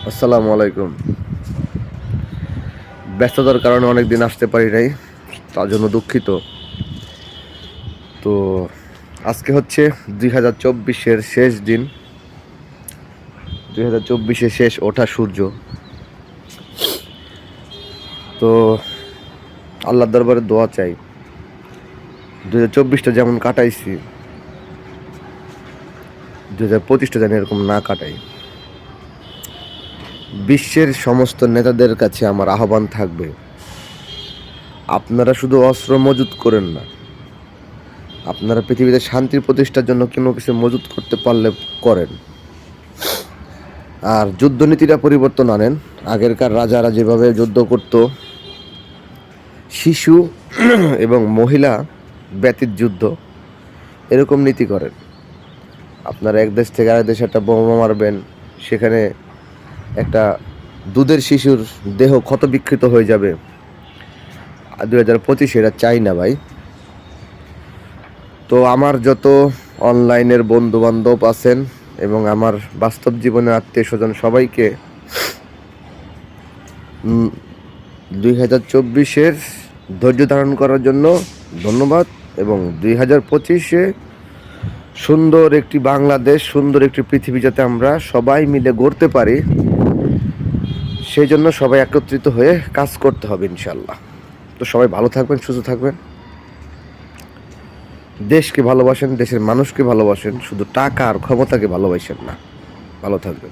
আসসালামু আলাইকুম। ব্যস্ততার কারণে অনেক দিন আসতে পারি নাই, তার জন্য দুঃখিত। তো আজকে হচ্ছে 2024-এর শেষ দিন, 2024-এ শেষ ওঠা সূর্য। তো আল্লাহর দরবারে দোয়া চাই, 2024টা যেমন কাটাইছি 2025টা যেন এরকম না কাটাই। বিশ্বের সমস্ত নেতাদের কাছে আমার আহ্বান থাকবে, আপনারা শুধু অস্ত্র মজুত করেন না, আপনারা পৃথিবীতে শান্তি প্রতিষ্ঠার জন্য কোনো কিছু মজুত করতে পারলে করেন। আর যুদ্ধনীতিটা পরিবর্তন আনেন। আগেরকার রাজারা যেভাবে যুদ্ধ করত, শিশু এবং মহিলা ব্যতীত যুদ্ধ, এরকম নীতি করেন। আপনারা এক দেশ থেকে আরেক দেশে একটা বোমা মারবেন, সেখানে একটা দুধের শিশুর দেহ ক্ষত বিকৃত হয়ে যাবে। 2025 এটা চাই না ভাই। তো আমার যত অনলাইনের বন্ধু বান্ধব আছেন এবং আমার বাস্তব জীবনের আত্মীয় স্বজন সবাইকে 2024-এর ধৈর্য ধারণ করার জন্য ধন্যবাদ, এবং 2025-এ সুন্দর একটি বাংলাদেশ, সুন্দর একটি পৃথিবী যাতে আমরা সবাই মিলে গড়তে পারি, সেই জন্য সবাই একত্রিত হয়ে কাজ করতে হবে ইনশাল্লাহ। তো সবাই ভালো থাকবেন, সুস্থ থাকবেন, দেশকে ভালোবাসেন, দেশের মানুষকে ভালোবাসেন, শুধু টাকা আর ক্ষমতাকে ভালোবাসেন না। ভালো থাকবেন।